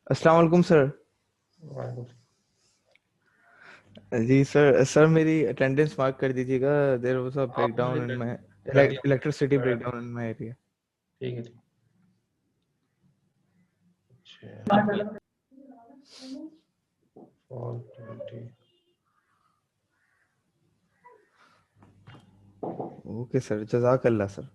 अस्सलाम वालेकुम सर। जी सर, मेरी अटेंडेंस मार्क कर दीजिएगा। देयर वाज अ हाँ ब्रेकडाउन मैंने इन माय कर दिया। Electricity breakdown in my area. ठीक है ठीक। अच्छा 420। ओके सर, जज़ाकल्लाह सर।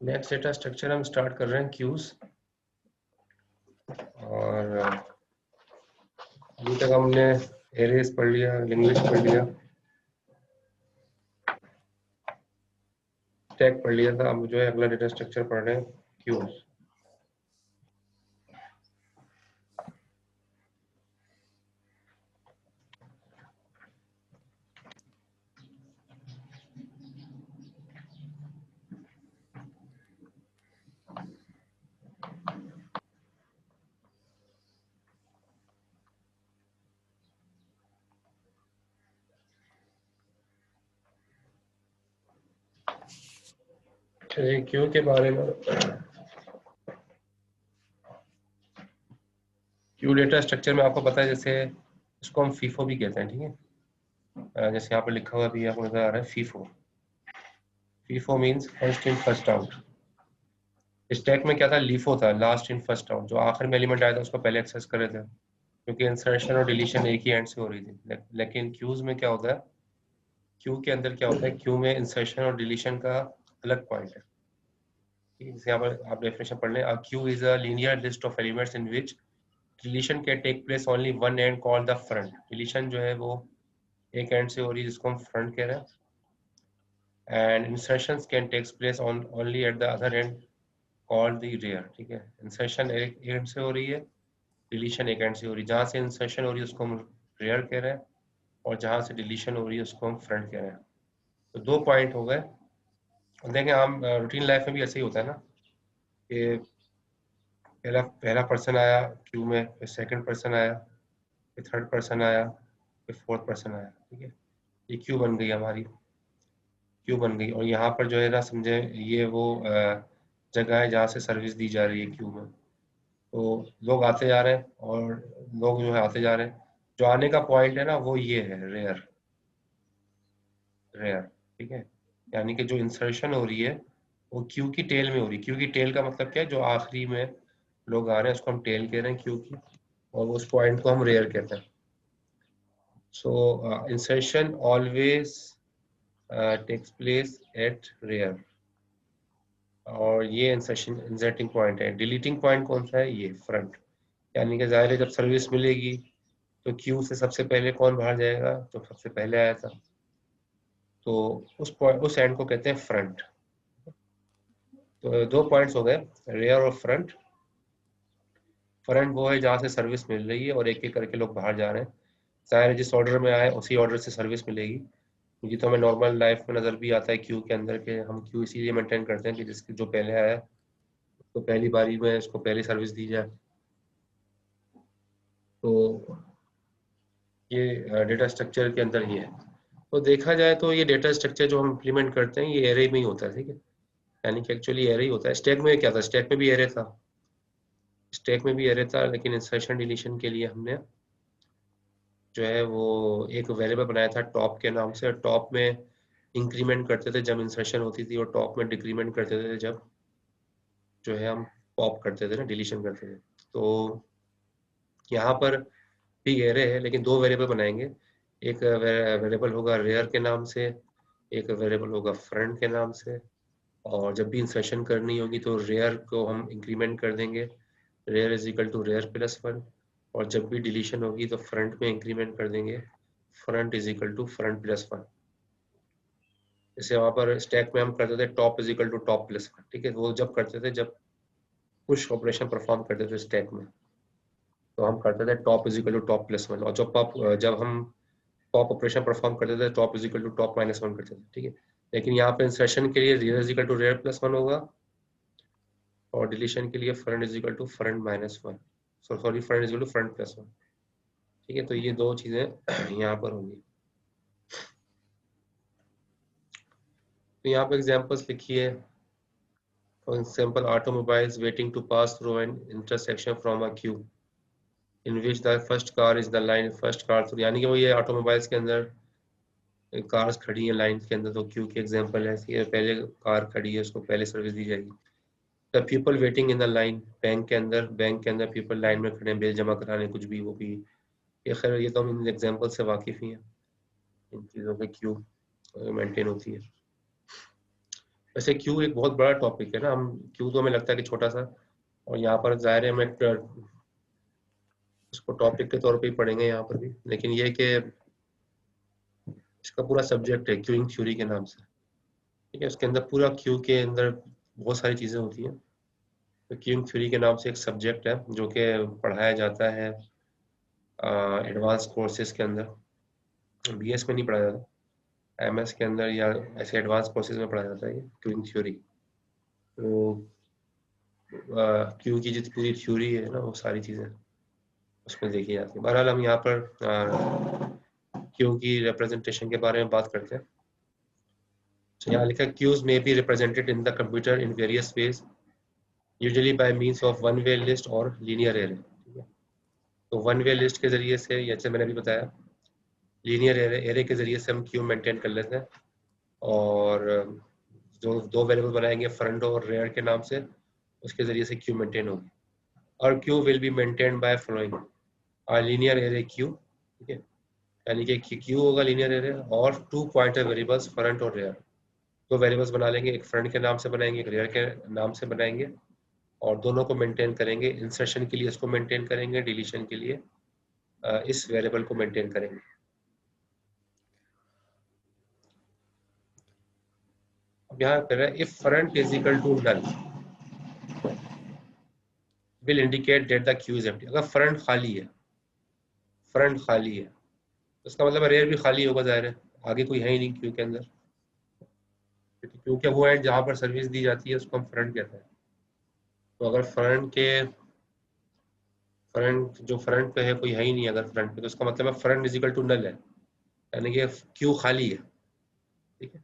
नेक्स्ट डेटा स्ट्रक्चर हम स्टार्ट कर रहे हैं क्यूज। और अभी तक हमने एरेज पढ़ लिया, लिंग्विश पढ़ लिया, स्टैक पढ़ लिया था। अब जो है अगला डेटा स्ट्रक्चर पढ़ रहे हैं क्यूज। चलिए क्यू के बारे में। क्यू डेटा स्ट्रक्चर में आपको पता है, जैसे इसको हम फीफो भी कहते हैं, ठीक है। जैसे यहाँ पर लिखा हुआ भी आपको नजर आ रहा है FIFO. FIFO means first in first out. Stack में क्या था, लीफो था, लास्ट इन फर्स्ट आउट। जो आखिर में एलिमेंट आया था उसको पहले एक्सेस कर रहे थे, क्योंकि इंसर्शन और डिलीशन एक ही एंड से हो रही थी। लेकिन क्यूज में क्या होता है, क्यू के अंदर क्या होता है, क्यू में इंसर्शन और डिलीशन का अलग पॉइंट है। जैसे यहाँ पर आप डेफिनेशन पढ़ लें, queue is a linear list of elements in which deletion can take place only one end called the front. Deletion जो है वो एक एंड से हो रही है, जिसको हम फ्रंट कह रहे हैं। And insertion can takes place on only at the other end called the rear. ठीक है, इंसर्शन एक एंड से हो रही है, डिलीशन एक एंड से हो रही है। जहाँ से इंसर्शन हो रही है उसको हम रियर कह रहे हैं, और जहाँ से डिलीशन हो रही है उसको हम फ्रंट कह रहे हैं। तो दो पॉइंट हो गए। देखें, हम रूटीन लाइफ में भी ऐसे ही होता है ना, कि पहला पहला पर्सन आया क्यू में, फिर सेकंड पर्सन आया, फिर थर्ड पर्सन आया, फिर फोर्थ पर्सन आया। ठीक है, ये क्यू बन गई हमारी, क्यू बन गई। और यहाँ पर जो है ना, समझे ये वो जगह है जहाँ से सर्विस दी जा रही है क्यू में। तो लोग आते जा रहे हैं, और लोग जो है आते जा रहे हैं। जो आने का पॉइंट है ना, वो ये है रेयर, रेयर। ठीक है, यानी कि जो इंसर्शन हो रही है वो क्यू की टेल में हो रही है। क्यू की टेल का मतलब क्या है, जो आखिरी में लोग आ रहे हैं उसको हम टेल कह रहे हैं क्यू की, और उस पॉइंट को हम रेयर कहते हैं। So insertion always takes place at rear, और ये इंसर्शन इंसर्टिंग पॉइंट है। डिलीटिंग पॉइंट कौन सा है, ये फ्रंट। यानी कि जाहिर है जब सर्विस मिलेगी तो क्यू से सबसे पहले कौन बाहर जाएगा, जो सबसे पहले आया था। तो उस पॉइंट, उस एंड को कहते हैं फ्रंट। तो दो पॉइंट्स हो गए, रेयर और फ्रंट। फ्रंट वो है जहाँ से सर्विस मिल रही है और एक एक करके लोग बाहर जा रहे हैं। जाहिर है जिस ऑर्डर में आए उसी ऑर्डर से सर्विस मिलेगी। क्योंकि तो हमें नॉर्मल लाइफ में नजर भी आता है क्यू के अंदर के, हम क्यू इसीलिए मेंटेन करते हैं कि जिसके जो पहले आया है तो पहली बारी में उसको पहली सर्विस दी जाए। तो ये डेटा स्ट्रक्चर के अंदर ये है। तो देखा जाए तो ये डेटा स्ट्रक्चर जो हम इम्प्लीमेंट करते हैं ये एरे में ही होता है। ठीक है, यानी कि एक्चुअली एरे ही होता है। स्टैक में क्या था, स्टैक में भी एरे था, स्टैक में भी एरे था, लेकिन इंसर्शन डिलीशन के लिए हमने जो है वो एक वेरिएबल बनाया था टॉप के नाम से। और टॉप में इंक्रीमेंट करते थे जब इंसर्शन होती थी, और टॉप में डिक्रीमेंट करते थे जब जो है हम पॉप करते थे ना, डिलीशन करते थे। तो यहाँ पर भी एरे है, लेकिन दो वेरिएबल बनाएंगे। एक वेरिएबल होगा रेयर के नाम से, एक वेरिएबल होगा फ्रंट के नाम से। और जब भी इंसर्शन करनी होगी तो रेयर को हम इंक्रीमेंट कर देंगे, rear is equal to rear plus one. और जब भी डिलीशन होगी तो फ्रंट में इंक्रीमेंट कर देंगे, front is equal to front plus 1। जैसे वहाँ पर स्टैक में हम करते थे top is equal to top plus 1, ठीक है, वो जब करते थे जब पुश ऑपरेशन परफॉर्म करते थे स्टैक में, तो हम करते थे top is equal to top plus 1, और जब हम पॉप ऑपरेशन परफॉर्म करते थे top is equal to top minus 1 करते थे, ठीक है। लेकिन यहाँ पे इंसर्शन के लिए rear is equal to rear plus 1 होगा, और डिलीशन के लिए front is equal to front minus 1, sorry front is equal to front plus 1, ठीक है। तो ये दो चीजें यहाँ पर होंगी। तो यहाँ पे एग्जांपल्स लिखिए। For example, automobiles waiting to pass through an intersection from a queue in which the first car is the line first car through, यानी कि वो ये ऑटोमोबाइल्स के अंदर कार्स खड़ी हैं लाइन के अंदर, तो क्यू की एग्जांपल है कि पहले कार खड़ी है उसको पहले सर्विस दी जाएगी। The people waiting in the line, bank के अंदर पीपल लाइन में खड़े हैं बिल जमा कराने, कुछ भी वो भी, ये खैर ये तो हम इन एग्जांपल से वाकिफ ही हैं, इन चीज़ों पे क्यू मेंटेन होती है। वैसे क्यू एक बहुत बड़ा टॉपिक है ना, हम क्यू तो हमें लगता है कि छोटा सा, और यहाँ पर ज़ाहिर है हमें उसको टॉपिक के तौर पे ही पढ़ेंगे यहाँ पर भी, लेकिन ये कि इसका पूरा सब्जेक्ट है क्यूइंग थ्योरी के नाम से, ठीक है। उसके अंदर पूरा क्यू के अंदर बहुत सारी चीज़ें होती हैं, तो क्यूइंग थ्योरी के नाम से एक सब्जेक्ट है जो कि पढ़ाया जाता है एडवांस कोर्सेज के अंदर। बीएस में नहीं पढ़ाया जाता, एमएस के अंदर या ऐसे एडवांस कोर्सेज में पढ़ाया जाता है ये क्यूइंग थ्योरी। तो क्यू की जितनी पूरी थ्योरी है ना वो सारी चीज़ें उसमें देखी जाती है। बहरहाल हम यहाँ पर क्यू की रिप्रेजेंटेशन के बारे में बात करते हैं। तो यहाँ लिखा है क्यूज में be represented in the computer in various ways usually by means of one way list और लीनियर एरे, ठीक है। तो वन वे लिस्ट के जरिए से, जैसे मैंने अभी बताया, लीनियर एरे के जरिए से हम क्यू मेंटेन कर लेते हैं, और जो दो वेरिएबल बनाएंगे फ्रंट और रेयर के नाम से, उसके जरिए से क्यू मेंटेन होगी। और Q will be maintain by following linear array Q, ठीक है, यानी कि क्यू होगा लीनियर एरे और टू पॉइंटर वेरिएबल्स फ्रंट और रेयर, दो वेरिएबल्स बना लेंगे, एक फ्रंट के नाम से बनाएंगे, एक रेयर के नाम से बनाएंगे, और दोनों को मेंटेन करेंगे। इंसर्शन के लिए इसको मेंटेन करेंगे, डिलीशन के लिए इस वेरिएबल को मेंटेन करेंगे। अब यहाँ कर रहा है if front is equal to null will indicate that the queue is empty. अगर फ्रंट खाली है, फ्रंट खाली है तो इसका मतलब रेयर भी खाली होगा, जाहिर है आगे कोई है ही नहीं क्यू के अंदर, क्योंकि वो एंड जहाँ पर सर्विस दी जाती है उसको हम फ्रंट कहते हैं। तो अगर फ्रंट जो फ्रंट पे है कोई है ही नहीं अगर फ्रंट पे, तो उसका मतलब है front is equal to null है, यानी कि क्यू खाली है, ठीक है।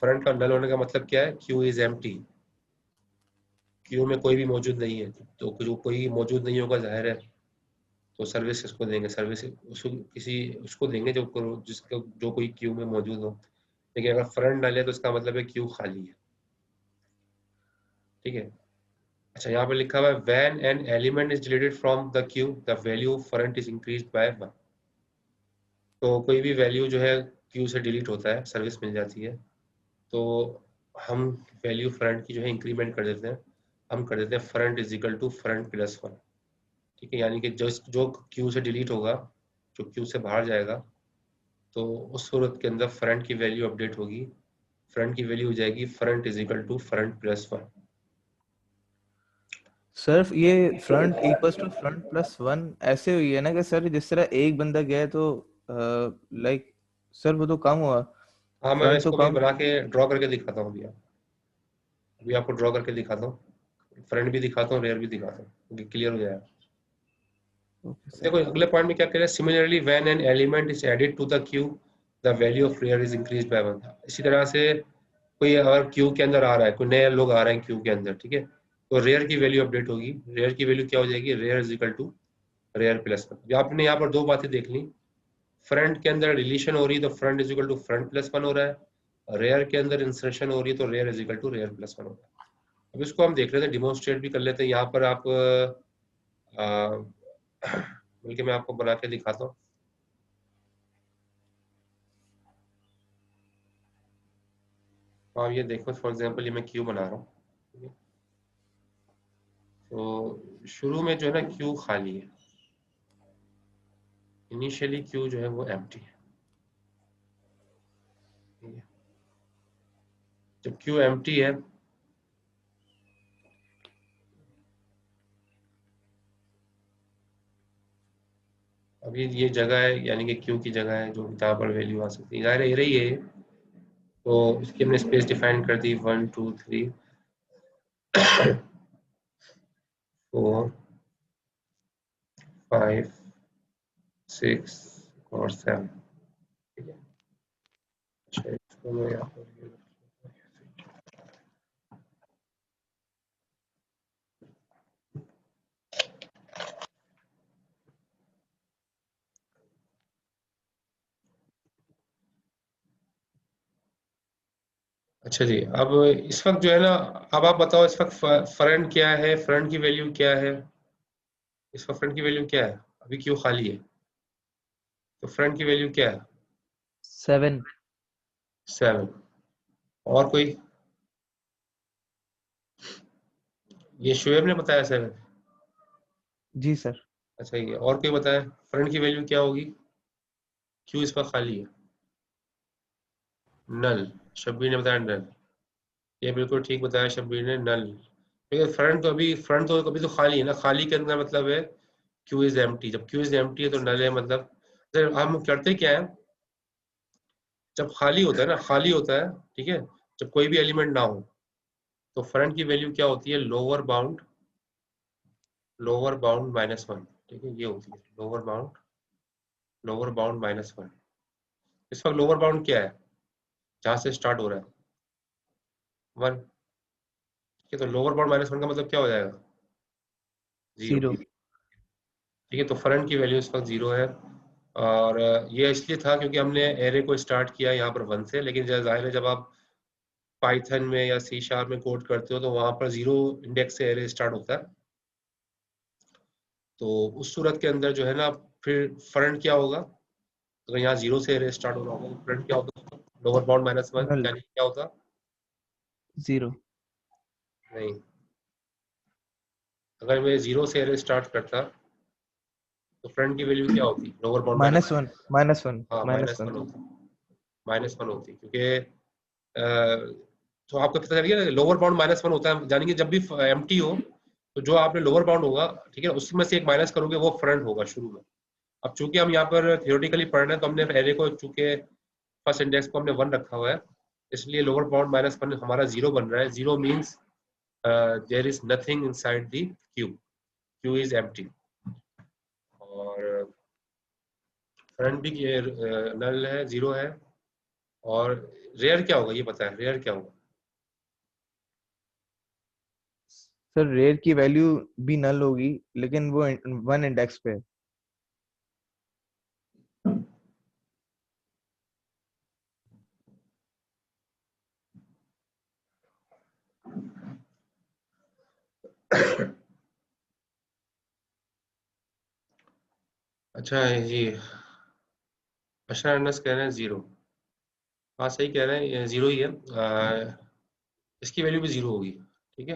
फ्रंट का नल होने का मतलब क्या है, क्यू इज एम्प्टी, क्यू में कोई भी मौजूद नहीं है, तो जो कोई मौजूद नहीं होगा जाहिर है तो सर्विस किसको देंगे, सर्विस उसको किसी उसको देंगे जिसको जो कोई क्यू में मौजूद हो। लेकिन अगर फ्रंट नल है तो इसका मतलब है क्यू खाली है, ठीक है। अच्छा, यहाँ पे लिखा हुआ है when an element is deleted from the queue the value front is increased by 1। तो कोई भी वैल्यू जो है क्यू से डिलीट होता है, सर्विस मिल जाती है, तो हम वैल्यू फ्रंट की जो है इंक्रीमेंट कर देते हैं, हम कर देते हैं front is equal to front plus 1, ठीक है। यानी कि जो क्यू से डिलीट होगा, जो क्यू से बाहर जाएगा, तो उस सूरत के अंदर फ्रंट की वैल्यू अपडेट होगी, फ्रंट की वैल्यू हो जाएगी front is equal to front plus 1। Sir ये front equals to front plus one ऐसे हुई है ना कि सर जिस तरह एक बंदा गया है तो लाइक सर वो तो कम हुआ, हाँ, मैं फ्रंट तो इसको भी कम। बना के ड्रॉ करके दिखाता हूँ भैया, अभी आपको ड्रॉ करके दिखाता हूँ, फ्रंट भी दिखाता हूँ, रेयर भी दिखाता हूँ, क्लियर हो जाएगा। Okay sir. देखो अगले पॉइंट में क्या कह रहे हैं, similarly when an element is added to the queue the value of rear is increased by 1। इसी तरह से कोई अगर क्यू के अंदर आ रहा है, कोई नए लोग आ रहे हैं क्यू के अंदर, ठीक है, तो रेयर की वैल्यू अपडेट होगी, रेयर की वैल्यू क्या हो जाएगी, rear is equal to rear plus 1। आपने यहाँ पर दो बातें देख ली, फ्रंट के अंदर डिलीशन हो रही है तो front is equal to front plus 1 हो रहा है, रेयर के अंदर इंसर्शन हो रही है तो rear is equal to rear plus 1 हो रहा है। अब इसको हम देख लेते हैं, डिमोन्स्ट्रेट भी कर लेते हैं। यहाँ पर आप बल्कि मैं आपको बना के दिखाता हूँ। हाँ, ये देखो फॉर एग्जांपल ये मैं क्यू बना रहा हूँ, ठीक है? तो शुरू में जो है ना क्यू खाली है, इनिशियली क्यू जो है वो एम्प्टी है। जब क्यू एम्प्टी है अभी ये जगह है, यानी कि क्यू की जगह है जो यहाँ पर वैल्यू आ सकती है, ज़ाहिर है रही है। तो इसकी हमने स्पेस डिफाइन कर दी 1 2 3 4 5 6 और 7। ठीक है, अच्छा इसको मैं यहाँ पर अच्छा जी। अब इस वक्त जो है ना, अब आप बताओ इस वक्त फ्रंट क्या है, फ्रंट की वैल्यू क्या है? इस वक्त फ्रंट की वैल्यू क्या है? अभी क्यों खाली है, तो फ्रंट की वैल्यू क्या है? 7। 7। और कोई? ये शुएब ने बताया 7। जी सर। अच्छा, ये और कोई बताया फ्रंट की वैल्यू क्या होगी? क्यों इस वक्त खाली है? नल। शब्बीर ने बताया नल। ये बिल्कुल ठीक बताया शब्बीर ने, नल। क्योंकि फ्रंट तो अभी तो खाली है ना, खाली के अंदर मतलब है क्यू इज एम्प्टी। जब क्यू इज एम्प्टी है तो नल है, मतलब हम करते क्या है, जब खाली होता है ना, खाली होता है, ठीक है, जब कोई भी एलिमेंट ना हो तो फ्रंट की वैल्यू क्या होती है? Lower bound -1। ठीक है, ये होती है लोअर बाउंड -1। इस वक्त लोअर बाउंड क्या है जहां से स्टार्ट हो रहा है? 1। ठीक है, तो लोअर बाउंड -1 का मतलब क्या हो जाएगा? 0। 0। ठीक है, तो फ्रंट की वैल्यू इस वक्त 0 है। और ये इसलिए था क्योंकि हमने एरे को स्टार्ट किया यहाँ पर 1 से, लेकिन जाहिर है जब आप पाइथन में या सी शार्प में कोड करते हो तो वहां पर 0 इंडेक्स से एरे स्टार्ट होता है। तो उस सूरत के अंदर जो है ना, फिर फ्रंट क्या होगा? अगर यहाँ 0 से एरे स्टार्ट हो रहा होगा तो फ्रंट क्या होता? लोअर बाउंड -1, नल। यानी क्या होता? 0। नहीं, अगर मैं 0 से एरे स्टार्ट करता तो फ्रंट की वैल्यू क्या होती? Lower bound minus -1। -1। हाँ -1। -1 होती, -1 होती, क्योंकि तो आपको पता चल गया लोअर बाउंड -1 होता है, यानी कि जब भी एम्प्टी हो तो जो आपने लोअर बाउंड होगा, ठीक है, उसमें से एक माइनस करोगे वो फ्रंट होगा शुरू में। अब चूंकि हम यहाँ पर थियोरेटिकली पढ़ रहे हैं तो हमने एरे को, चूंकि फर्स्ट इंडेक्स को हमने 1 रखा हुआ है, इसलिए लोअर बाउंड -1 हमारा 0 बन रहा है। 0 means there is nothing inside the queue, queue is empty. और फ्रंट भी नल है, 0 है। और रेयर क्या होगा ये पता है? रेयर क्या होगा? सर रेयर की वैल्यू भी नल होगी, लेकिन वो 1 इंडेक्स पे है। अच्छा जी, अशर अनस कह रहे हैं 0। हाँ सही कह रहे हैं, ये 0 ही है। इसकी वैल्यू भी 0 होगी, ठीक है,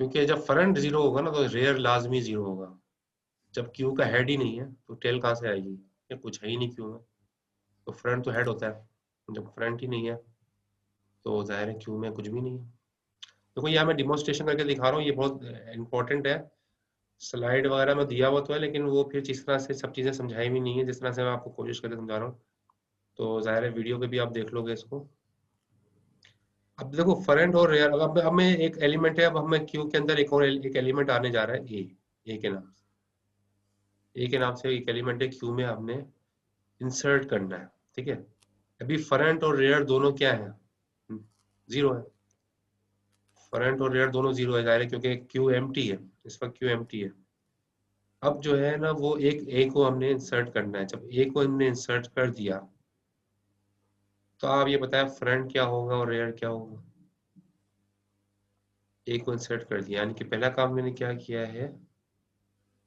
क्योंकि जब फ्रंट 0 होगा ना तो रेयर लाजमी 0 होगा। जब क्यू का हेड ही नहीं है तो टेल कहाँ से आएगी? ये कुछ है ही नहीं क्यू में, तो फ्रंट तो हेड होता है। जब फ्रंट ही नहीं है तो जाहिर है क्यू में कुछ भी नहीं है। देखो यहाँ मैं डिमॉन्स्ट्रेशन करके दिखा रहा हूँ, ये बहुत इंपॉर्टेंट है। स्लाइड वगैरह में दिया हुआ तो है, लेकिन वो फिर जिस तरह से सब चीज़ें समझाई भी नहीं है जिस तरह से मैं आपको कोशिश करके समझा रहा हूँ, तो जाहिर है वीडियो पे भी आप देख लोगे इसको। अब देखो फ्रंट और रेयर, अब मैं एक एलिमेंट है, अब हमें क्यू के अंदर एक और एक एलिमेंट आने जा रहा है, ए के नाम से। ए के नाम से एक एलिमेंट है क्यू में, हमने इंसर्ट करना है, ठीक है। अभी फ्रंट और रेयर दोनों क्या है? 0 है। फ्रंट और रेयर दोनों 0 है, जाहिर है क्योंकि क्यू एम्प्टी है, इस वक्त क्यू एम्प्टी है। अब जो है ना वो एक ए को हमने इंसर्ट करना है। जब ए को हमने इंसर्ट कर दिया तो आप ये बताएं फ्रंट क्या होगा और रेयर क्या होगा? ए को इंसर्ट कर दिया, यानी कि पहला काम मैंने क्या किया है,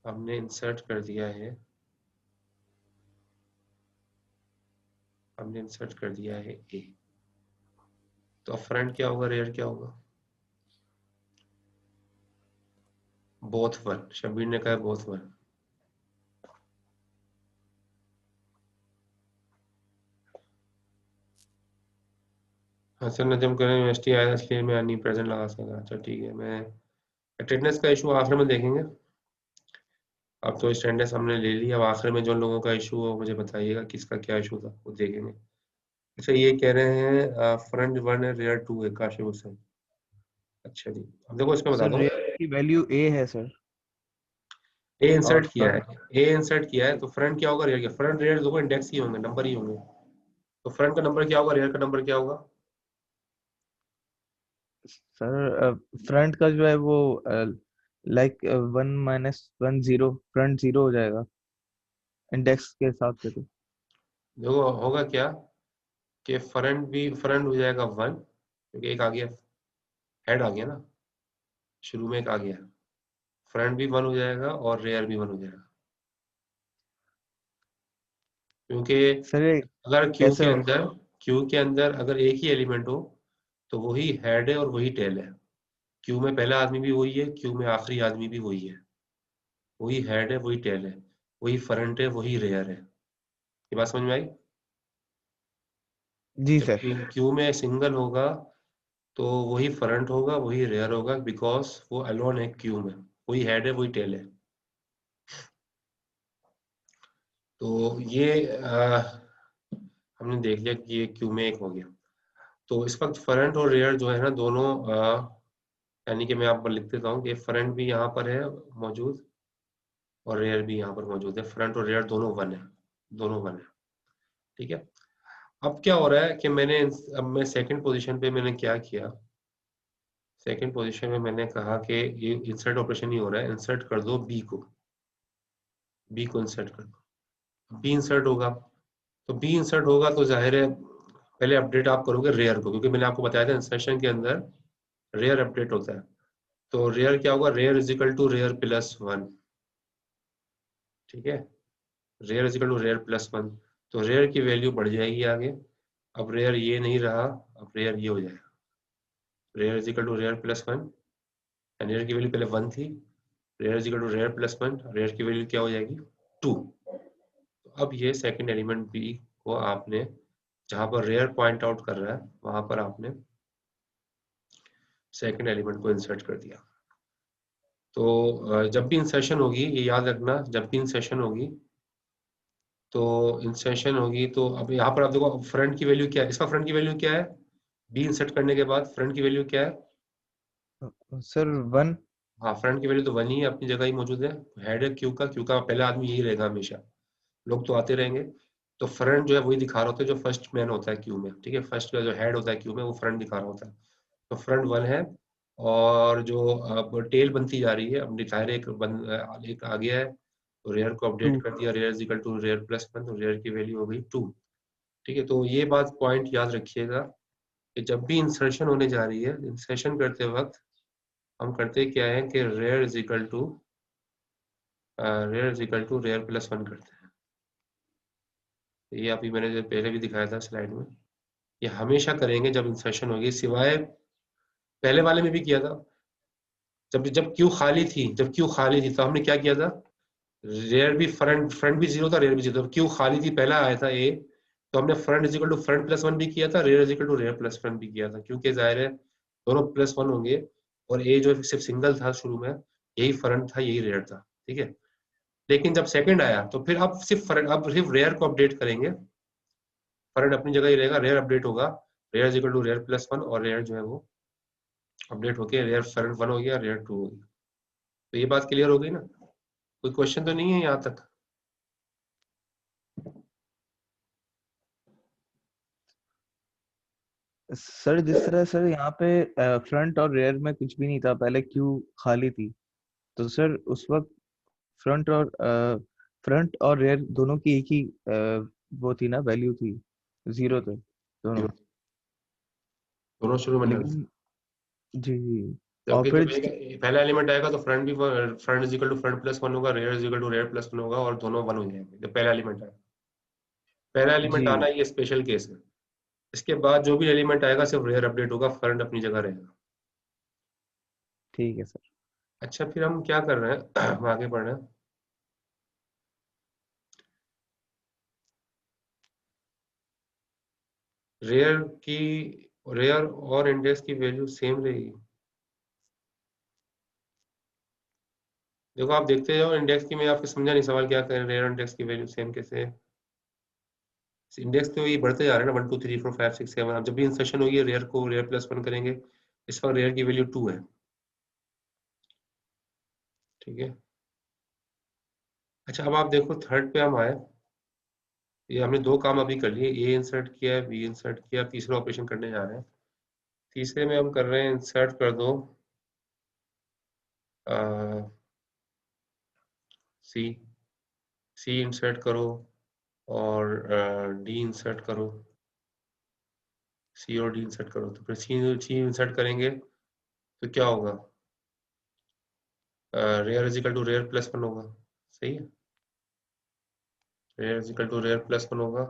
हमने इंसर्ट कर दिया है, हमने इंसर्ट कर दिया है ए। तो अब फ्रंट क्या होगा, रेयर क्या होगा? बोथ 1। शबीर ने कहा बोथ 1। सर नजम करें यूनिवर्सिटी आया इसलिए मैं नहीं प्रेजेंट लगा सका। अच्छा ठीक है, मैं अटेंडेंस का इशू आखिर में देखेंगे। अब तो अटेंडेंस हमने ले ली, अब आखिर में जो लोगों का इशू हो मुझे बताइएगा किसका क्या इशू था, वो देखेंगे। अच्छा ये कह रहे हैं फ्रंट 1 है रेयर 2 है काशिफ हुसैन। अच्छा जी, अब देखो इसमें सर बताता हूँ। रेयर की वैल्यू ए है सर, ए और इंसर्ट किया है, फ्रंट ए इंसर्ट किया है तो फ्रंट क्या होगा, रेयर क्या, फ्रंट रेयर दोनों इंडेक्स ही होंगे, नंबर ही होंगे। तो फ्रंट का नंबर क्या होगा, रेयर का नंबर क्या होगा? सर फ्रंट का जो है वो लाइक 1 - 1 0, फ्रंट 0 हो जाएगा इंडेक्स के हिसाब से तो। देखो होगा क्या कि फ्रंट हो जाएगा 1, क्योंकि एक आ गया, हेड आ गया ना, शुरू में एक आ गया। फ्रंट भी 1 हो जाएगा और रेयर भी 1 हो जाएगा, क्योंकि सर ये अगर कैसे होगा? क्यू के अंदर अगर एक ही एलिमेंट हो तो वही हेड है और वही टेल है। क्यू में पहला आदमी भी वही है, क्यू में आखिरी आदमी भी वही है। वही हेड है, वही टेल है, वही फ्रंट है, वही रेयर है। ये बात समझ में आई? जी जब सर। क्यू में सिंगल होगा तो वही फ्रंट होगा, वही रेयर होगा, बिकॉज वो अलोन है क्यू में, वही हेड है, वही टेल है। तो ये हमने देख लिया कि ये क्यू में एक हो गया। तो इस वक्त फ्रंट और रेयर जो है ना दोनों, यानी कि मैं आप पर लिख देता हूँ कि फ्रंट भी यहाँ पर है मौजूद और रेयर भी यहाँ पर मौजूद है। फ्रंट और रेयर दोनों 1 है, दोनों 1 है। ठीक है। अब क्या हो रहा है कि अब मैं सेकंड पोजीशन पे मैंने क्या किया, सेकंड पोजीशन में मैंने कहा कि ये इंसर्ट ऑपरेशन ही हो रहा है, इंसर्ट कर दो बी को इंसर्ट कर दो। बी इंसर्ट होगा, तो बी इंसर्ट होगा तो जाहिर है पहले अपडेट आप करोगे रेयर को, क्योंकि मैंने आपको बताया था इंसर्शन के अंदर रेयर अपडेट होता है। तो रेयर क्या होगा, rear is equal to rear plus 1। ठीक है, rear is equal to rear plus 1। तो रेयर की वैल्यू बढ़ जाएगी आगे। अब रेयर ये नहीं रहा, अब रेयर ये हो जाएगा, rear is equal to rear plus 1। Rear की वैल्यू पहले 1 थी, rear is equal to rear plus 1, rear की वैल्यू क्या हो जाएगी 2। तो अब ये सेकंड एलिमेंट बी को आपने, जहां पर रेयर पॉइंट आउट कर रहा है वहां पर आपने सेकंड एलिमेंट को इंसर्ट कर दिया। तो जब भी इंसर्शन होगी, ये याद रखना, जब भी इंसर्शन होगी तो इंसर्शन होगी तो अब यहाँ पर आप देखो फ्रंट की वैल्यू क्या है, इसका फ्रंट की वैल्यू क्या है, बी इंसर्ट करने के बाद फ्रंट की वैल्यू क्या है? सर 1। हाँ, फ्रंट की वैल्यू तो 1 ही है, अपनी जगह ही मौजूद है। हेड है क्यू का पहला आदमी यही रहेगा हमेशा, लोग तो आते रहेंगे। तो फ्रंट जो है वही दिखा रहा होता है जो फर्स्ट मैन होता है क्यू में। ठीक है, फर्स्ट का जो हेड होता है क्यू में वो फ्रंट दिखा रहा होता है। तो फ्रंट 1 है, और जो अब टेल बनती जा रही है, अब जाहिर है एक आ गया है, तो रेयर को अपडेट 2। कर दिया, rear equal to rear plus 1, तो रेयर की वैल्यू हो गई 2। ठीक है, तो ये बात पॉइंट याद रखिएगा कि जब भी इंसर्शन होने जा रही है, इंसर्शन करते वक्त हम करते क्या है कि rear is equal to rear plus 1 करते हैं। ये अभी मैंने जो पहले भी दिखाया था स्लाइड में, ये हमेशा करेंगे जब इंसर्शन होगी, सिवाय पहले वाले में भी किया था। जब जब क्यू खाली थी, तो हमने क्या किया था, रेयर भी फ्रंट भी जीरो था, रेयर भी जीरो था। क्यू खाली थी, पहला आया था ए, तो हमने front is equal to front plus 1 भी किया था, rear is equal to rear plus 1 भी किया था, क्योंकि जाहिर है दोनों प्लस 1 होंगे, और ए जो सिर्फ सिंगल था शुरू में, यही फ्रंट था यही रेयर था। ठीक है, लेकिन जब सेकंड आया तो फिर अब सिर्फ रेयर को अपडेट करेंगे। फ्रंट अपनी जगह ही रहेगा, रेयर अपडेट होगा, rear is equal to rear plus 1, और रेयर जो है वो अपडेट होके रेयर फ्रंट 1 हो गया, रेयर 2 हो गया। तो ये बात क्लियर हो गई ना? कोई क्वेश्चन तो नहीं है यहाँ तक? सर जिस तरह सर यहाँ पे फ्रंट और रेयर में कुछ भी नहीं था, पहले क्यू खाली थी, तो सर उस वक्त फ्रंट और रेयर दोनों की एक ही वो थी ना, वैल्यू थी, 0 थे दोनों। दोनों शुरू में नल थे। लेकिन जी जी। और जबकि फिर जब पहला एलिमेंट आएगा तो front is equal to front plus 1 होगा, rear is equal to rear plus 1 होगा, और दोनों 1 हो जाएंगे जब पहला एलिमेंट आएगा। पहला एलिमेंट आना जी ये स्पेशल केस है। इसके बाद जो भी एलिमेंट आएगा सिर्फ रेयर अपडेट होगा, फ्रंट अपनी जगह रहेगा। ठीक है सर। अच्छा, फिर हम क्या कर रहे हैं हम आगे बढ़ रहे हैं। रेयर की रेयर और इंडेक्स की वैल्यू सेम रहेगी। देखो आप देखते जाओ इंडेक्स की, मैं आपको समझा नहीं सवाल क्या कर रहे हैं, रेयर इंडेक्स की वैल्यू सेम कैसे है। इंडेक्स तो ये बढ़ते जा रहे हैं ना, 1 2 3 4 5 6 7। अब जब भी इंसर्शन होगी रेयर को रेयर प्लस 1 करेंगे, इस वक्त रेयर की वैल्यू 2 है, ठीक है। अच्छा अब आप देखो थर्ड पे हम आए, ये हमने 2 काम अभी कर लिए, ए इंसर्ट किया है, बी इंसर्ट किया, तीसरा ऑपरेशन करने जा रहे हैं। तीसरे में हम कर रहे हैं इंसर्ट कर दो सी, सी इंसर्ट करो और डी इंसर्ट करो, सी और डी इंसर्ट करो। तो फिर सी इंसर्ट करेंगे तो क्या होगा, rear is equal to rear plus 1 होगा, सही है। Rear is equal to rear plus 1 होगा,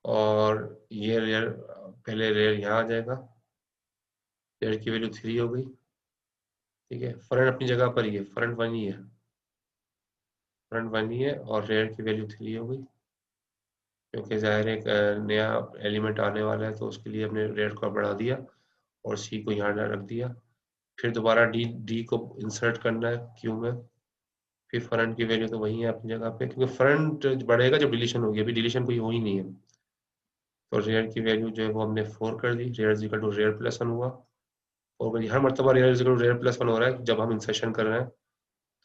और ये रेयर, पहले रेयर यहाँ आ जाएगा, रेयर की वैल्यू 3 हो गई, ठीक है। फ्रंट अपनी जगह पर ही है, फ्रंट 1 ही है, फ्रंट 1 ही है, और रेयर की वैल्यू 3 हो गई, क्योंकि ज़ाहिर है एक नया एलिमेंट आने वाला है, तो उसके लिए हमने रेयर को बढ़ा दिया और सी को यहाँ रख दिया। फिर दोबारा डी को इंसर्ट करना है क्यू में, फिर फ्रंट की वैल्यू तो वही है अपनी जगह पे, क्योंकि फ्रंट बढ़ेगा जब डिलीशन होगी, अभी डिलीशन कोई हो ही नहीं है। तो रेयर की वैल्यू जो है वो हमने 4 कर दी, rear is equal to rear plus 1 हुआ। और हर मरतबा rear is equal to rear plus 1 हो रहा है जब हम इंसर्शन कर रहे हैं,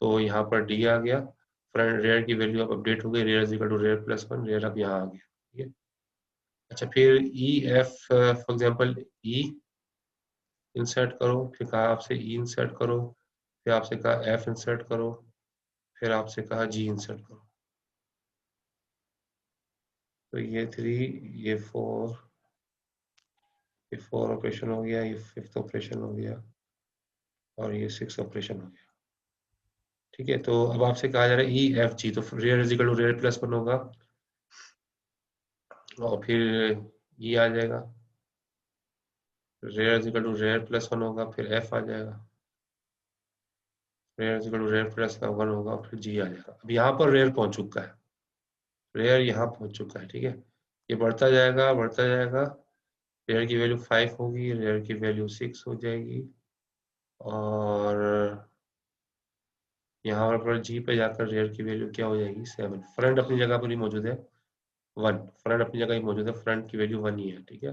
तो यहाँ पर डी आ गया, फ्रंट रेयर की वैल्यू अब अपडेट हो गई, rear is equal to rear plus 1, rear अब यहाँ आ गया, ठीक है। अच्छा फिर E F, for example E insert करो, फिर कहा आपसे ई इंसर्ट करो, फिर आपसे कहा एफ इंसर्ट करो, फिर आपसे कहा जी इंसर्ट करो। तो ये 3, ये 4, ये 4 ऑपरेशन हो गया, ये 5th ऑपरेशन हो गया, और ये 6 ऑपरेशन हो गया, ठीक है। तो अब आपसे कहा जा रहा है ई एफ जी, तो rear is equal to rear plus 1 होगा, और फिर ई आ जाएगा, rear is equal to rear plus 1 होगा, फिर एफ आ जाएगा, rear is equal to rear plus 1 होगा, और फिर जी आ जाएगा। अब यहाँ पर रेयर पहुंच चुका है, रेयर यहाँ पहुंच चुका है, ठीक है। ये बढ़ता जाएगा बढ़ता जाएगा, रेयर की वैल्यू 5 होगी, रेयर की वैल्यू 6 हो जाएगी, और यहाँ पर जी पे जाकर रेयर की वैल्यू क्या हो जाएगी, 7। फ्रंट अपनी जगह पर ही मौजूद है 1, फ्रंट अपनी जगह ही मौजूद है, फ्रंट की वैल्यू 1 ही है, ठीक है।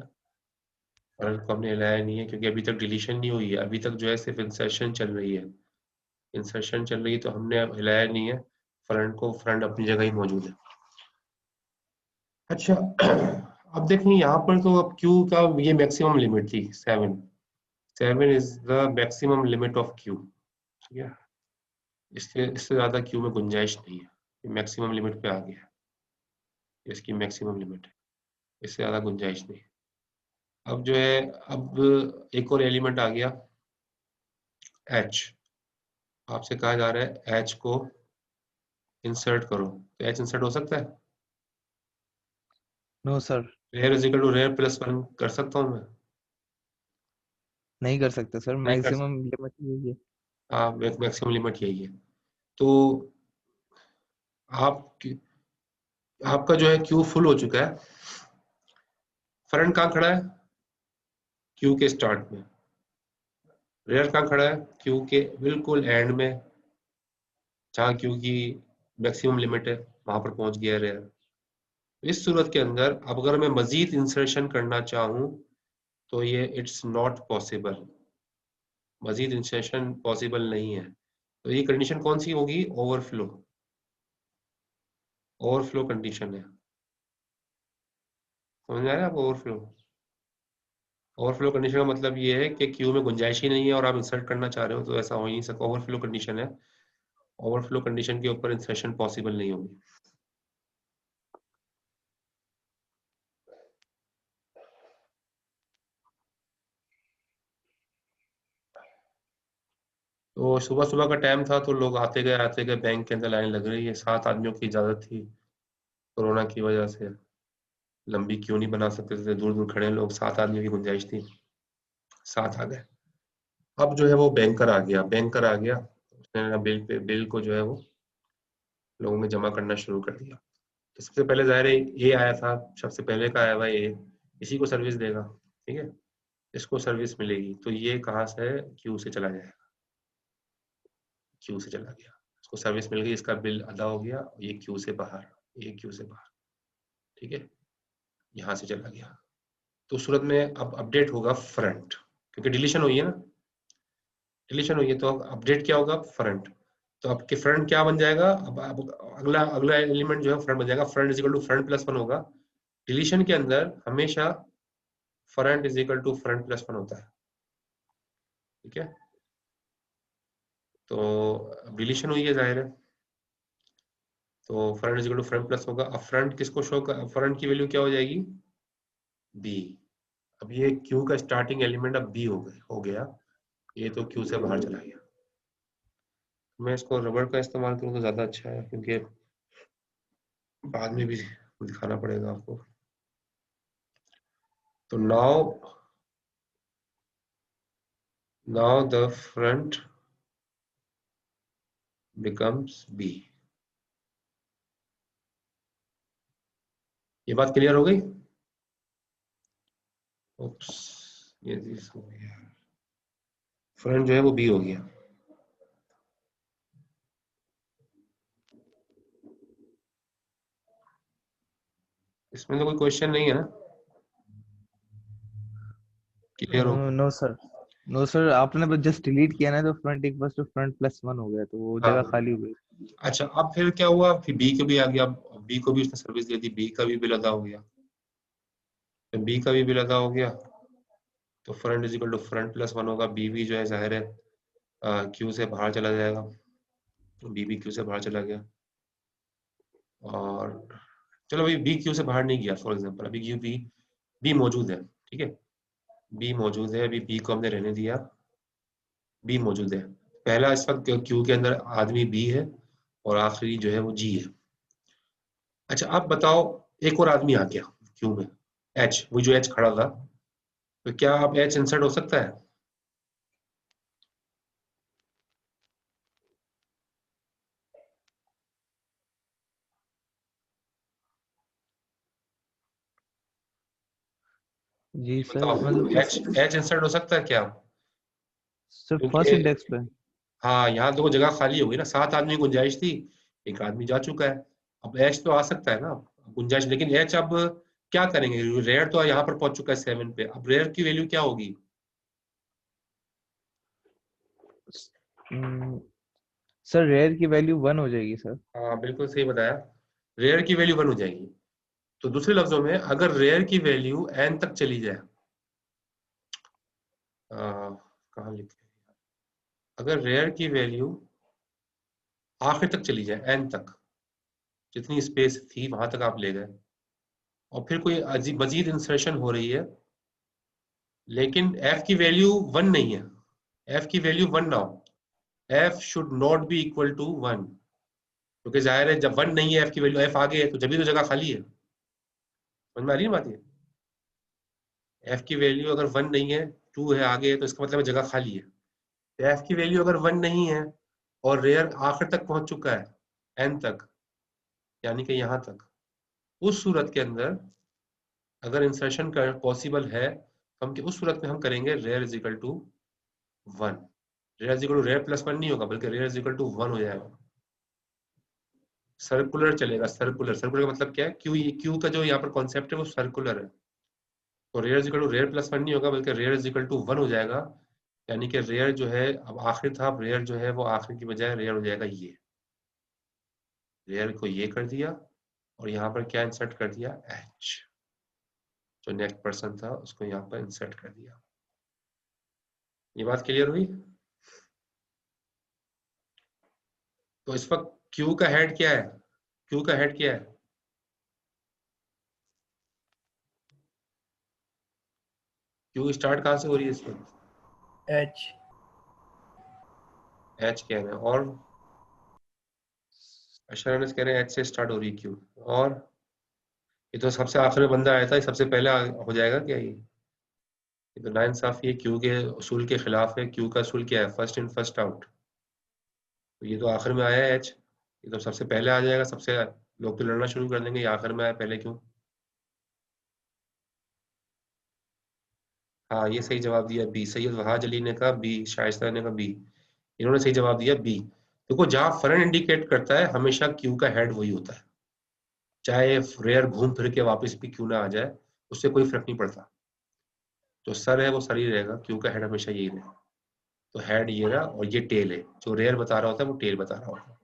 फ्रंट को हमने हिलाया नहीं है क्योंकि अभी तक डिलीशन नहीं हुई है, अभी तक जो है सिर्फ इंसर्शन चल रही है, इंसर्शन चल रही है, तो हमने अब हिलाया नहीं है फ्रंट को, फ्रंट अपनी जगह ही मौजूद है। अच्छा अब देखें यहाँ पर, तो अब क्यू का ये मैक्सिमम लिमिट थी 7, 7 is the maximum limit of Q, ठीक है। इससे ज्यादा क्यू में गुंजाइश नहीं है, ये मैक्सिमम लिमिट पे आ गया है, इसकी मैक्सिमम लिमिट है, इससे ज्यादा गुंजाइश नहीं है। अब जो है, अब एक और एलिमेंट आ गया एच, आपसे कहा जा रहा है एच को इंसर्ट करो, तो एच इंसर्ट हो सकता है, no sir, rear is equal to rear plus 1 कर सकता हूँ मैं, नहीं कर सकते सर, नहीं कर सकता। मैक्सिमम लिमिट यही है। हाँ मैक्सिमम लिमिट यही है। तो आप, आपका जो है क्यू फुल हो चुका है, फ्रंट कहाँ खड़ा है, क्यू के स्टार्ट में, रेयर कहाँ खड़ा है, क्यू के बिल्कुल एंड में, जहाँ क्यू की मैक्सिमम लिमिट है वहां पर पहुंच गया रेयर। इस सूरत के अंदर अब अगर मैं मजीद इंसर्शन करना चाहूँ तो ये इट्स नॉट पॉसिबल, मजीद इंसर्शन पॉसिबल नहीं है। तो ये कंडीशन कौन सी होगी, ओवरफ्लो, ओवरफ्लो कंडीशन है, समझ में आ रहा है आपको ओवरफ्लो। ओवरफ्लो कंडीशन का मतलब ये है कि क्यू में गुंजाइश ही नहीं है और आप इंसर्ट करना चाह रहे हो, तो ऐसा हो ही नहीं सकता, ओवरफ्लो कंडीशन है। ओवरफ्लो कंडीशन के ऊपर इंसर्शन पॉसिबल नहीं होगी। तो सुबह सुबह का टाइम था, तो लोग आते गए, बैंक के अंदर लाइन लग रही है, 7 आदमियों की इजाजत थी, कोरोना की वजह से लंबी क्यों नहीं बना सकते थे, दूर दूर खड़े लोग, 7 आदमियों की गुंजाइश थी, 7 आ गए। अब जो है वो बैंकर आ गया, बैंकर आ गया, उसने बिल को जो है वो लोगों में जमा करना शुरू कर दिया। तो सबसे पहले ज़ाहिर है ए आया था, सबसे पहले का आया हुआ ए, इसी को सर्विस देगा, ठीक है। इसको सर्विस मिलेगी, तो ये कहाँ से, क्यू से चला जाएगा, क्यू से चला गया, इसको सर्विस मिल गई, इसका बिल अदा हो गया, ये क्यू से बाहर, ये क्यू से बाहर, ठीक है, यहाँ से चला गया। तो उस सूरत में अब अपडेट होगा फ्रंट, क्योंकि डिलीशन हुई है ना, डिलीशन हुई है, तो अपडेट क्या होगा, फ्रंट। तो आपके फ्रंट क्या बन जाएगा, अब अगला अगला एलिमेंट जो है फ्रंट बन जाएगा, front is equal to front plus one होगा। डिलीशन के अंदर हमेशा front is equal to front plus one होता है, ठीक है। तो डिलीशन हुई है जाहिर है, तो front is equal to front plus होगा। अब फ्रंट किसको शो कर, फ्रंट की वैल्यू क्या हो जाएगी, बी। अब ये क्यू का स्टार्टिंग एलिमेंट अब बी हो गया, ये तो क्यू से बाहर चला गया। मैं इसको रबड़ का इस्तेमाल करूँ तो ज्यादा अच्छा है, क्योंकि बाद में भी दिखाना पड़ेगा आपको। तो now the front becomes B। ये बात क्लियर हो गई? ओप्स, ये चीज हो गया, फ्रंट जो है वो B हो गया। इसमें तो कोई क्वेश्चन नहीं है ना, क्लियर हो? नो सर, नो सर, आपने बस जस्ट डिलीट किया ना, तो front equals to front plus one हो गया, तो वो हाँ जगह हाँ। खाली हो गई। अच्छा, अब फिर क्या हुआ, फिर बी को भी आ गया, बी को भी उसने सर्विस दे दी, बी का भी बिल अदा हो गया। तो बी का भी बिल अदा हो गया, तो front is equal to front plus one होगा। बी भी जो है जाहिर है क्यू से बाहर चला जाएगा, बी भी क्यू से बाहर चला गया। और चलो अभी बी क्यू से बाहर नहीं गया, फॉर एग्जाम्पल अभी क्यू बी, बी मौजूद है, ठीक है, बी मौजूद है, अभी बी को हमने रहने दिया, बी मौजूद है। पहला इस वक्त क्यू के अंदर आदमी बी है, और आखिरी जो है वो जी है। अच्छा आप बताओ, एक और आदमी आ गया क्यू में, एच, वो जो एच खड़ा था, तो क्या आप एच इंसर्ट हो सकता है? जी ये सर, बताओ, मतलब एच एच इंसर्ट हो सकता है क्या? सर फर्स्ट क्योंकि इंडेक्स पे। हाँ, यहाँ देखो जगह खाली हो गई ना, 7 आदमी की गुंजाइश थी, एक आदमी जा चुका है, अब एच तो आ सकता है ना गुंजाइश, लेकिन एच अब क्या करेंगे, रेयर तो यहाँ पर पहुंच चुका है 7 पे, अब रेयर की वैल्यू क्या होगी? सर रेयर की वैल्यू वन हो जाएगी सर। हाँ बिल्कुल सही बताया, रेयर की वैल्यू 1 हो जाएगी। तो दूसरे लफ्जों में अगर रेयर की वैल्यू एन तक चली जाए, कहाँ लिखे, अगर रेयर की वैल्यू आखिर तक चली जाए, एन तक, जितनी स्पेस थी वहां तक आप ले गए, और फिर कोई अजीब मजीद इंसर्शन हो रही है, लेकिन एफ की वैल्यू 1 नहीं है, एफ की वैल्यू 1 ना हो, F should not be equal to 1, क्योंकि जाहिर है जब 1 नहीं है, एफ की वैल्यू, एफ आगे है, तो जब भी तो जगह खाली है। समझ में आ रही है बात? ये एफ की वैल्यू अगर 1 नहीं है, 2 है आगे है, तो इसका मतलब जगह खाली है। तो एफ की वैल्यू अगर 1 नहीं है और रेयर आखिर तक पहुंच चुका है, एन तक, यानी कि यहाँ तक, उस सूरत के अंदर अगर इंसर्शन कर पॉसिबल है, तो हम उस सूरत में हम करेंगे rear is equal to 1। Rear is equal to rear plus 1 नहीं होगा, बल्कि रेयर इज इक्वल टू 1 हो जाएगा। सर्कुलर चलेगा, सर्कुलर, सर्कुलर का मतलब क्या है, क्यू, क्यू का जो यहाँ पर कॉन्सेप्ट है वो सर्कुलर है। तो rear is equal to rear plus 1 नहीं होगा, बल्कि रेयर इज इक्वल टू 1 हो जाएगा, यानी कि रेयर जो है अब आखिर था, अब रेयर जो है वो आखिर की बजाय रेयर हो जाएगा ये, रेयर को ये कर दिया, और यहाँ पर क्या इंसर्ट कर दिया, एच, जो नेक्स्ट पर्सन था उसको यहाँ पर इंसर्ट कर दिया। ये बात क्लियर हुई? तो इस वक्त क्यू का हेड क्या है, क्यू का हेड क्या है, क्यू स्टार्ट कहाँ से हो रही है इस वक्त, एच। एच कह रहे हैं, और अशरनस कह रहे हैं एच से स्टार्ट हो रही है क्यू, और ये तो सबसे आखिर में बंदा आया था, ये सबसे पहले हो जाएगा क्या ये तो नाइंसाफी है, क्यू के उसूल के खिलाफ है। क्यू का उसूल क्या है, फर्स्ट इन फर्स्ट आउट, तो ये तो आखिर में आया है एच, ये तो सबसे पहले आ जाएगा, सबसे लोग तो लड़ना शुरू कर देंगे, ये आखिर में आया पहले क्यों? हाँ ये सही जवाब दिया बी। सैयद वहाज अली ने कहा बी, शाइस्ता ने कहा बी, इन्होंने सही जवाब दिया बी। देखो जहां फ्रंट इंडिकेट करता है हमेशा क्यू का हेड वही होता है, चाहे रेयर घूम फिर के वापस भी क्यों ना आ जाए, उससे कोई फर्क नहीं पड़ता। जो सर है वो सर ही रहेगा, क्यू का हेड हमेशा यही रहेगा। तो हेड ये रहा और ये टेल है, जो रेयर बता रहा होता है वो टेल बता रहा होता है।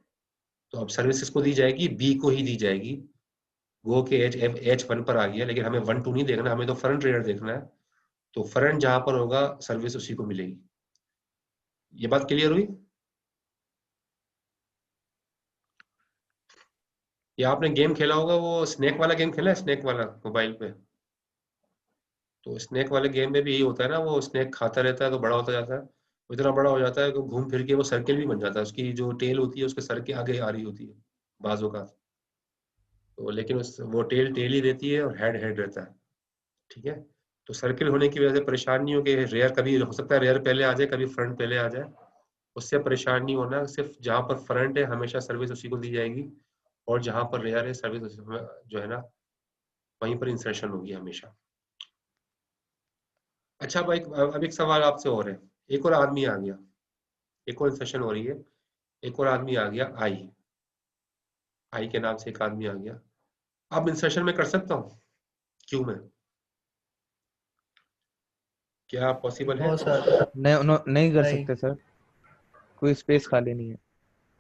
तो अब सर्विस किसको दी जाएगी, बी को ही दी जाएगी। वो के H1 पर आ गया, लेकिन हमें 1 2 नहीं देखना, हमें तो फ्रंट रेयर देखना है। तो फ्रंट जहां पर होगा सर्विस उसी को मिलेगी। ये बात क्लियर हुई? या आपने गेम खेला होगा, वो स्नेक वाला गेम खेला है, स्नेक वाला मोबाइल पे? तो स्नेक वाले गेम में भी यही होता है ना, वो स्नेक खाता रहता है तो बड़ा होता जाता है, वो इतना बड़ा हो जाता है कि घूम फिर के वो सर्किल भी बन जाता है, उसकी जो टेल होती है उसके सर के आगे आ रही होती है बाजू का। तो लेकिन उस वो टेल टेल ही रहती है और हेड हेड रहता है। ठीक है। तो सर्किल होने की वजह से परेशान नहीं हो कि रेयर कभी हो सकता है रेयर पहले आ जाए, कभी फ्रंट पहले आ जाए, उससे परेशान नहीं होना। सिर्फ जहां पर फ्रंट है हमेशा सर्विस उसी को दी जाएगी, और जहां पर रेयर है सर्विस जो है ना वहीं पर इंसर्शन होगी हमेशा। अच्छा भाई, अब एक सवाल आपसे और है। एक और आदमी आ गया, एक और इंसर्शन हो रही है, एक और आदमी आ गया आई, आई के नाम से एक आदमी आ गया। अब इंसर्शन में कर सकता हूँ क्यू में? क्या पॉसिबल है? No sir. नहीं कर नहीं। सकते सर, कोई स्पेस खाली नहीं है।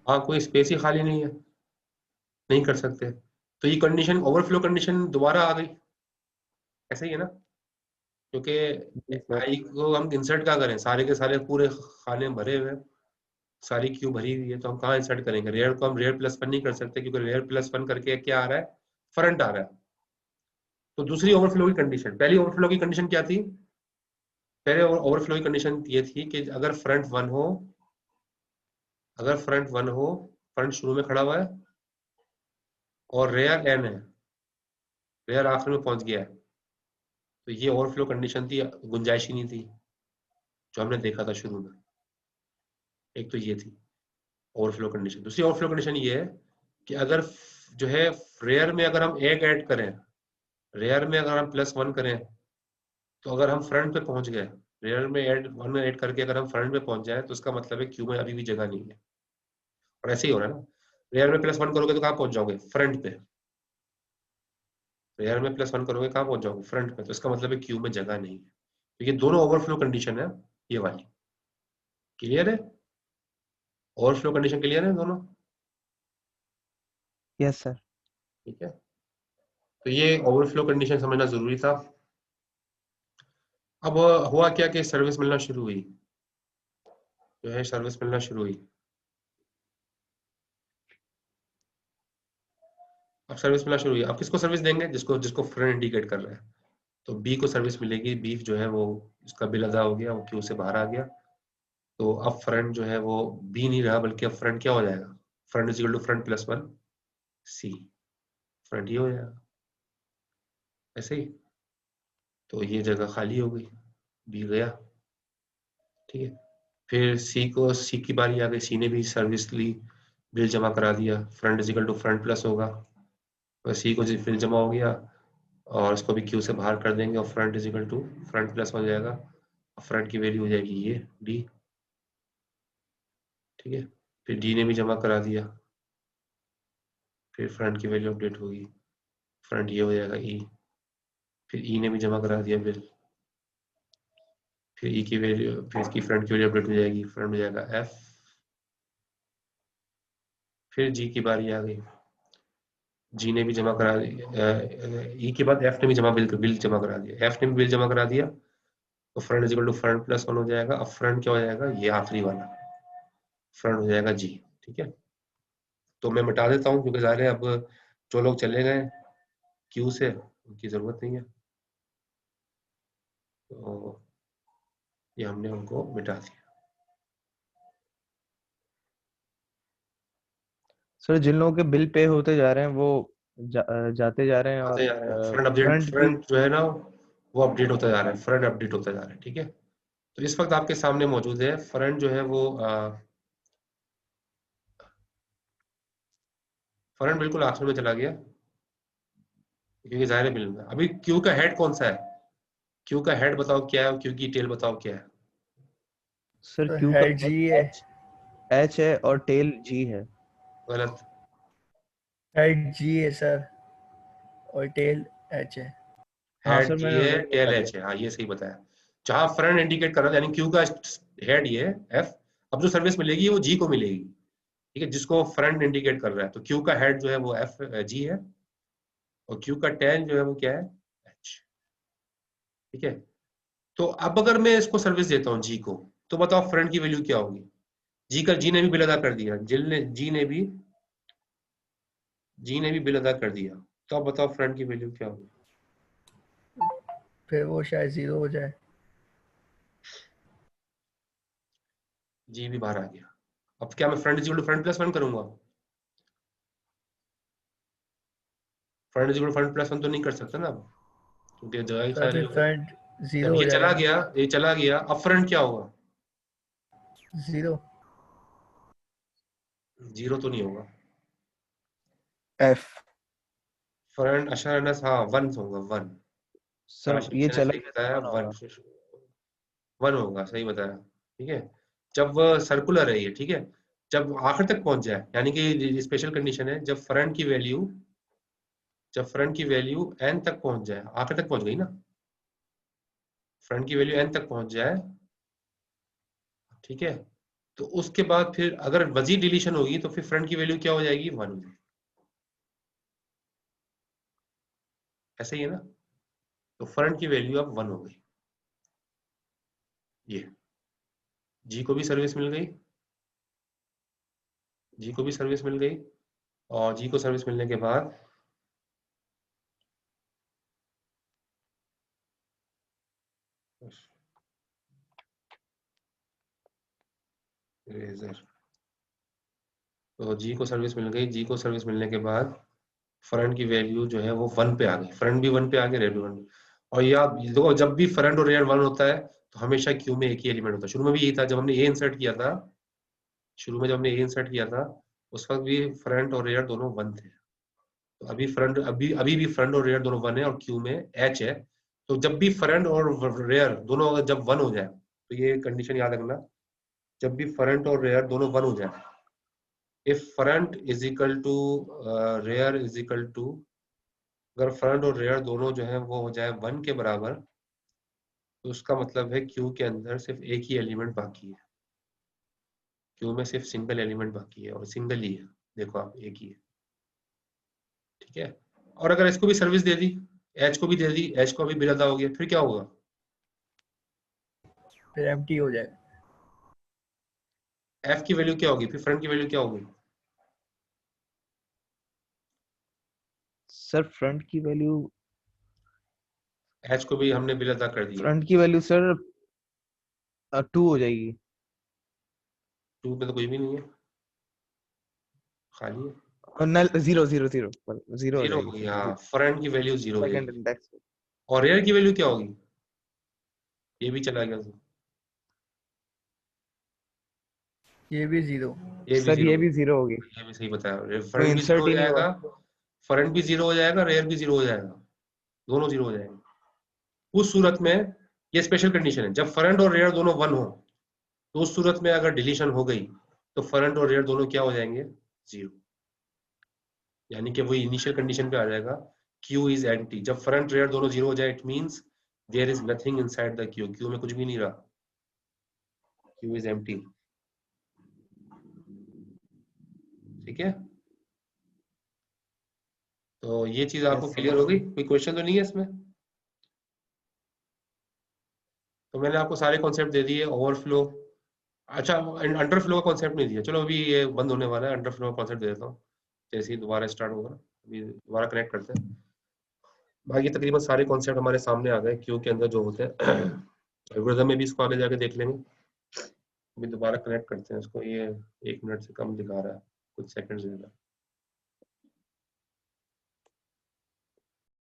हाँ कोई स्पेस ही खाली नहीं है, नहीं कर सकते। तो ये कंडीशन, ओवरफ्लो कंडीशन दोबारा आ गई, ऐसे ही है ना? क्योंकि जी सर। आई को हम इंसर्ट क्या करें, सारे के सारे पूरे खाने भरे हुए हैं, सारी क्यू भरी हुई है, तो हम कहाँ इंसर्ट करेंगे? रेयर को हम रेयर प्लस वन नहीं कर सकते, क्योंकि रेयर प्लस वन करके क्या आ रहा है, फ्रंट आ रहा है। तो दूसरी ओवरफ्लो की कंडीशन, पहली ओवरफ्लो की कंडीशन क्या थी? पहले ओवरफ्लो की कंडीशन ये थी कि अगर फ्रंट वन हो, अगर फ्रंट वन हो, फ्रंट शुरू में खड़ा हुआ है और रेयर एन है, रेयर आखिर में पहुंच गया है, तो ये ओवरफ्लो कंडीशन थी, गुंजाइश ही नहीं थी, जो हमने देखा था शुरू में। एक तो ये थी ओवरफ्लो कंडीशन। दूसरी ओवरफ्लो कंडीशन ये है कि अगर जो है रेयर में अगर हम एक ऐड करें, रेयर में अगर हम प्लस वन करें, तो अगर हम फ्रंट पे पहुंच गए, रेयर में ऐड वन में ऐड करके अगर हम फ्रंट पे पहुंच जाए, तो उसका मतलब है क्यू में अभी भी जगह नहीं है। और ऐसे ही हो रहा है ना, रेयर में प्लस वन करोगे तो कहाँ पहुंच जाओगे, फ्रंट पे। रेयर में प्लस वन करोगे कहाँ पहुंच जाओगे, फ्रंट पे, तो इसका मतलब है क्यू में जगह नहीं है। तो ये दोनों ओवरफ्लो कंडीशन है, ये वाली। क्लियर है? ओवरफ्लो कंडीशन क्लियर है दोनों? Yes sir. ठीक है। तो ये ओवरफ्लो कंडीशन समझना जरूरी था। अब हुआ क्या कि सर्विस मिलना शुरू हुई, जो है सर्विस मिलना शुरू हुई। अब सर्विस मिलना शुरू हुई, अब किसको सर्विस देंगे, जिसको जिसको फ्रंट इंडिकेट कर रहा है। तो बी को सर्विस मिलेगी, बी जो है वो उसका बिल अदा हो गया, वो क्यू से बाहर आ गया। तो अब फ्रंट जो है वो बी नहीं रहा, बल्कि अब फ्रंट क्या हो जाएगा, front is equal to front plus one सी, फ्रंट ही हो जाएगा ऐसे ही। तो ये जगह खाली हो गई, बी गया। ठीक है। फिर सी की बारी आ गई, सी ने भी सर्विस ली, बिल जमा करा दिया, front is equal to front plus होगा, और सी को बिल जमा हो गया, और इसको भी क्यू से बाहर कर देंगे, और front is equal to front plus हो जाएगा, फ्रंट की वैल्यू हो जाएगी ये डी। ठीक है। फिर डी ने भी जमा करा दिया, फिर फ्रंट की वैल्यू अपडेट होगी, फ्रंट ये हो जाएगा ई। फिर ई ने भी जमा करा दिया बिल, फिर ई की वैल्यू, फिर इसकी फ्रंट की वैल्यू अपडेट हो जाएगी, फ्रंट हो जाएगा एफ। फिर जी की बारी आ गई, जी ने भी जमा करा दिया, ई के बाद एफ ने भी जमा बिल बिल जमा करा दिया, एफ ने भी बिल जमा करा दिया, तो front is equal to front plus one हो जाएगा। अब फ्रंट क्या हो जाएगा, ये आखिरी वाला फ्रंट हो जाएगा जी। ठीक है। तो मैं मिटा देता हूँ, क्योंकि ज़ाहिर है अब जो लोग चले गए क्यू से उनकी जरूरत नहीं है, तो ये हमने उनको मिटा दिया। सर जिन लोगों के बिल पे होते जा रहे हैं वो जाते जा रहे हैं, आते और जा रहे हैं, फ्रंट अपडेट, फ्रंट की। फ्रंट जो है ना वो अपडेट होता जा रहा है, फ्रंट अपडेट होता जा रहा है। ठीक है। तो इस वक्त आपके सामने मौजूद है फ्रंट जो है वो फ्रंट बिल्कुल आखिर में चला गया, क्योंकि जाहिर है बिल में अभी क्यू का हेड कौन सा है, क्यू का हेड बताओ क्या है और क्यू की टेल बताओ क्या है। सर तो क्यू का हेड जी है, एच है और टेल जी है। गलत। हेड जी है सर और टेल एच है। हाँ हेड सर, जी मैंने है, नोट टेल कर एच लिया। है, हाँ ये सही बताया। जहां फ्रंट इंडिकेट कर रहा था यानी क्यू का हेड ये एफ, अब जो सर्विस मिलेगी वो जी को मिलेगी, ठीक है, जिसको फ्रंट इंडिकेट कर रहा है। तो क्यू का हेड जो है वो एफ जी है और क्यू का टेल जो है वो क्या है, एच। ठीक है, तो अब अगर मैं इसको सर्विस देता हूँ जी को, तो बताओ फ्रंट की वैल्यू क्या होगी। जी ने भी बिल अदा कर दिया, जी ने भी बिल अदा कर दिया, तो अब बताओ फ्रंट की वैल्यू क्या होगी। फिर वो शायद 0 हो जाए। जी भी बाहर आ गया। अब क्या मैं front is equal to front plus one करूंगा? Front is equal to front plus one तो नहीं कर सकता ना अब, क्योंकि जगह ही सर खाली फिर हो गई। फ्रंट जब 0 हो ये जाएगा चला ना। गया, ये चला गया, अब फ्रंट क्या होगा? 0 जीरो तो नहीं होगा। एफ। फ्रंट अशरनस, हाँ वन होगा, वन। सर ये आशीष ने चला सही गया बताया, तो वन वन। होगा। वन होगा, सही बताया। ठीक है, जब वह सर्कुलर है ये, ठीक है, जब आखिर तक पहुंच जाए, यानी कि स्पेशल कंडीशन है, जब फ्रंट की वैल्यू एन तक पहुंच जाए, आखिर तक पहुंच गई ना, फ्रंट की वैल्यू एन तक पहुंच जाए, ठीक है, तो उसके बाद फिर अगर वजी डिलीशन होगी तो फिर फ्रंट की वैल्यू क्या हो जाएगी, वन हो जाएगी। ऐसे ही है ना, तो फ्रंट की वैल्यू अब वन हो गई। ये जी को भी सर्विस मिल गई, जी को भी सर्विस मिल गई, और जी को सर्विस मिलने के बाद इरेजर, तो जी को सर्विस मिल गई, जी को सर्विस मिलने के बाद फ्रंट की वैल्यू जो है वो वन पे आ गई, फ्रंट भी वन पे आ गया, रेयर भी वन पे। और ये आप देखो, जब भी फ्रंट और रेयर वन होता है तो हमेशा क्यू में एक ही एलिमेंट होता है। शुरू में भी यही था, जब हमने ए इंसर्ट किया था, शुरू में जब हमने ए इंसर्ट किया था उस वक्त भी फ्रंट और रेयर दोनों वन थे। तो अभी भी फ्रंट और रेयर दोनों वन है और क्यू में एच है। तो जब भी फ्रंट और रेयर दोनों अगर जब वन हो जाए, तो ये कंडीशन याद रखना, जब भी फ्रंट और रेयर दोनों वन हो जाए, if front is equal to rear is equal to, अगर फ्रंट और रेयर दोनों जो है वो हो जाए वन के बराबर, तो उसका मतलब है क्यू के अंदर सिर्फ एक ही एलिमेंट बाकी है, क्यू में सिर्फ सिंगल एलिमेंट बाकी है, और सिंगल ही है, देखो आप, एक ही है। ठीक है, और अगर इसको भी सर्विस दे दी, एच को भी दे दी, एच को भी बिल अदा हो गया, फिर क्या होगा? फिर एम्प्टी हो जाएगा। एफ की वैल्यू क्या होगी, फिर फ्रंट की वैल्यू क्या होगी? सर फ्रंट की वैल्यू, एच को भी हमने बिल अदा कर दिया, फ्रंट की वैल्यू सर 2 हो जाएगी। टू में तो कुछ भी नहीं है, खाली है, और नल, जीरो जीरो जीरो जीरो हो जीरो जाएगी हो गई, सर, हाँ, जीरो। फ्रंट की वैल्यू जीरो हो सेकंड जाएगी। इंडेक्स। और रेयर की वैल्यू क्या होगी? ये भी चला गया तो, ये भी 0। ये भी सर जीरो ये हो भी गया। जीरो होगी, ये भी सही बताया, कोई फ्रंट भी जीरो इंसर्ट हो ही नहीं हुआ। जाएगा, फ्रंट भी जीरो हो जाएगा, रेयर भी जीरो हो जाएगा, दोनों जीरो हो जाएंगे। उस सूरत में ये स्पेशल कंडीशन है, जब फ्रंट और रेयर दोनों वन हो, तो उस सूरत में अगर डिलीशन हो गई तो फ्रंट और रेयर दोनों क्या हो जाएंगे, जीरो, यानी कि वो इनिशियल कंडीशन पे आ जाएगा, क्यू इज एम्प्टी। जब फ्रंट रेयर दोनों जीरो हो जाए, it means there is nothing inside the queue, queue में कुछ भी नहीं रहा, क्यू इज एम्प्टी। ठीक है, तो ये चीज आपको यस क्लियर हो गई, कोई क्वेश्चन तो नहीं है इसमें? तो मैंने आपको सारे कॉन्सेप्ट दे दिए, ओवरफ्लो, अच्छा अंडरफ्लो का कॉन्सेप्ट नहीं दिया, चलो अभी ये बंद होने वाला है, अंडरफ्लो का कॉन्सेप्ट दे देता हूँ, जैसे ही दोबारा स्टार्ट होगा, अभी दोबारा कनेक्ट करते हैं। बाकी तकरीबन सारे कॉन्सेप्ट हमारे सामने आ गए क्यू के अंदर जो होते हैं। एल्गोरिथम में भी इसको आगे जाके देख लेंगे। अभी दोबारा कनेक्ट करते हैं इसको, ये 1 मिनट से कम दिखा रहा है, कुछ सेकंड ज्यादा।